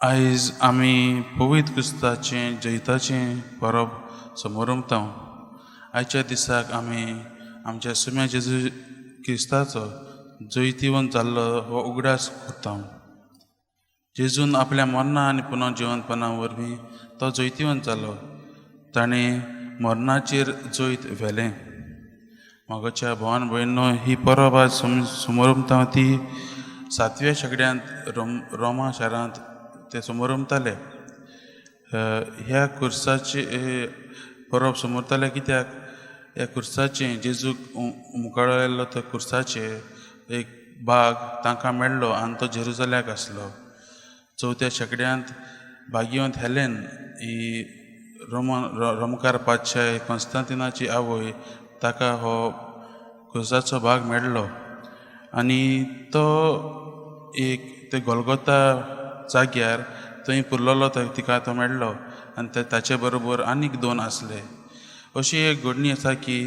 आयज आमी पवित्र क्रिस्ताचें जैताचें परब समोर उमतां. आयच्या दिसाक आमी आमच्या सुम्या जेजू क्रिस्ताचो जैतिवंत जाल्लो हो उगडास करता. जेजून आपल्या मरणा आनी पुनर्जिवंतपणा वरवीं तो जैतिवंत जालो. ताणें मरणाचेर जैत व्हेलें. मोगाच्या भावान भयणो, ही परब आज समोर उमता ती 7व्या शेंकड्यांत रोमा शारांत ते समोर उमताले. ह्या कुर्साचे परब समोरताले कित्याक ह्या कुर्साचें जेजूक मुखारलो त्या कुर्साचे एक भाग तांकां मेळ्ळो आनी तो जेरुसल्याक आसलो. 4थ्या शेंकड्यांत भाग्यवंत हेलेन ही रोमकार पातशाय कॉन्स्टंटिनाची आवय, ताका हो कुर्साचो भाग मेळ्ळो आनी तो एक ते गोलगोता जाग्यार थंय पुरलोलो तिका तो मेळ्ळो आनी ताचे बरोबर आनीक 2 आसले. अशी एक घडणी आसा की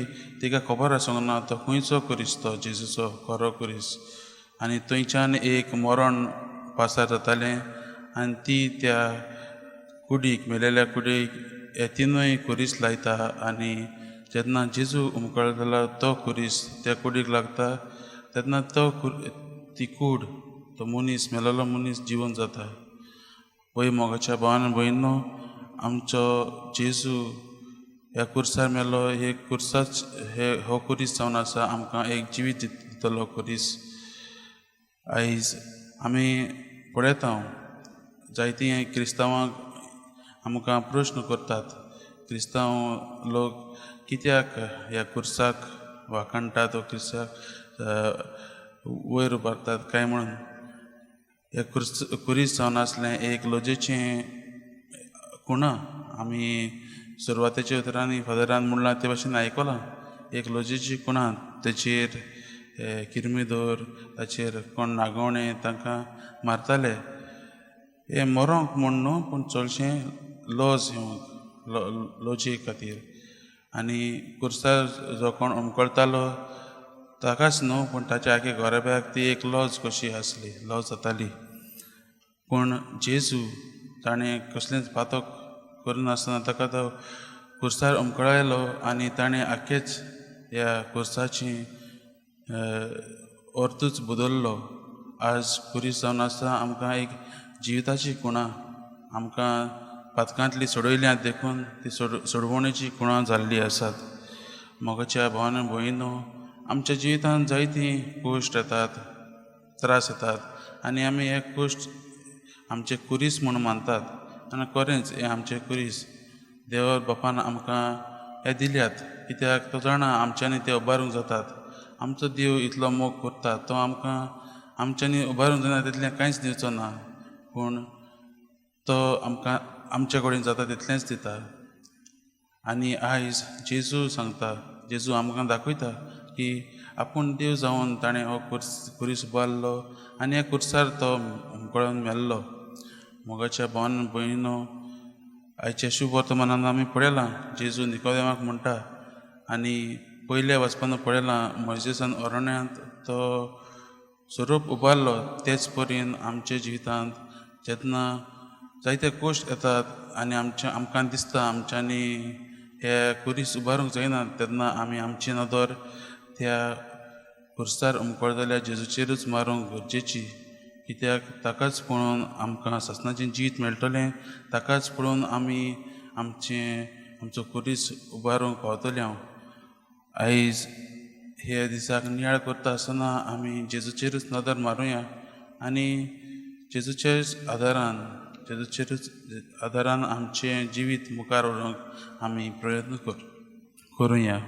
तिका खबर आसूंक ना तो खंयचो कुरीस तो जेजूचो खरो कुरीस. आनी थंयच्यान एक मरण पासार जातालें आनी ती त्या कुडीक मेलेल्या कुडीक हे 3य कुरीस लायता आनी जेन्ना जेजू उमकळटलो तो कुरीस त्या कुडीक लागता तेन्ना ती कूड तो मनीस मेलोलो मनीस जिवंत जाता. पळय मोगाच्या भावान भयणो, आमचो जेजू ह्या कुर्सार मेलो. हो कुरीस जावन आसा आमकां एक जिवीत दितलो कुरीस. आयज आमी पळयता जायतीं क्रिस्तांवांक आमकां प्रश्न करतात, क्रिस्तांव लोक कित्याक ह्या कुर्साक वाखणटात वा क्रिस्ताक वयर उबारतात काय म्हणून. हे कुरीस जावन आसलें एक लजेचें खुणां. आमी सुरवातेच्या उतरांनी फादरान म्हणलां ते भाशेन आयकलां. एक लजेची खुणां, तेचेर किरमीदोर, ताचेर कोण नागवणे तांकां मारताले. हे मरोंक म्हूण न्हू, पूण चडशें लॉज लॉजे खातीर. आनी कुर्सार जो कोण उमकळटालो ताकाच न्हू, पूण ताच्या आख्या घोराब्याक ती एक लॉज कशी आसली, लॉज जाताली. पूण जेजू ताणें कसलेंच पातक करिनासतना ताका तो कुर्सार उमकळायलो आनी ताणें आख्खेच ह्या कुर्साची अर्थूच बदल्लो. आज कुरीस जावन आसा आमकां एक जिविताची खुणां. आमकां पातकांतली सोडयल्यांत देखून ती सोडवणेची खुणां जाल्ली आसात. मोगाच्या भावान भयणो, आमच्या जिवितांत जायतीं कश्ट येतात, त्रास येतात आनी आमी हे कश्ट आमचे कुरीस म्हूण मानतात. आनी खरेंच हे आमचे कुरीस देव बापान आमकां हे दिल्यात कित्याक तो जाणा आमच्यांनी ते उबारूंक जातात. आमचो देव इतलो मोग करता, तो आमकां आमच्यांनी उबारूंक जायना तितलें कांयच दिवचो ना, पूण तो आमकां आमचे कडेन जाता तितलेंच दिता. आनी आयज जेजू सांगता, जेजू आमकां दाखयता की आपूण देव जावन ताणें हो कुरीस उबारलो आनी ह्या कुर्सार तो उमकळून मेल्लो. मोगाच्या भावान भयणो, आयच्या शुभ वर्तमानांत आमी पळयलां जेजू निकोदेमाक म्हणटा आनी पयल्या वचपान पळयलां मोइसेसान अरण्यांत तो सोरोप उबारलो. तेच परीन आमच्या जिवितांत जेन्ना जायते कश्ट येतात आनी आमकां दिसता आमच्यांनी हे कुरीस उबारूंक जायना, तेन्ना आमी आमची नदर त्या कुर्सार उमकळटल्या जेजूचेरूच मारूंक गरजेची. कित्याक ताकाच पळोवन आमकां सासणाचें जीत मेळटलें, ताकाच पळोवन आमी आमचो कुरीस उबारूंक पावतलीं. आयज हे दिसाक नियाळ करता आसतना आमी जेजूचेरूच नदर मारुया आनी जेजूच्याच आदारान आमचें जिवीत मुखार व्हरूंक आमी प्रयत्न करुया.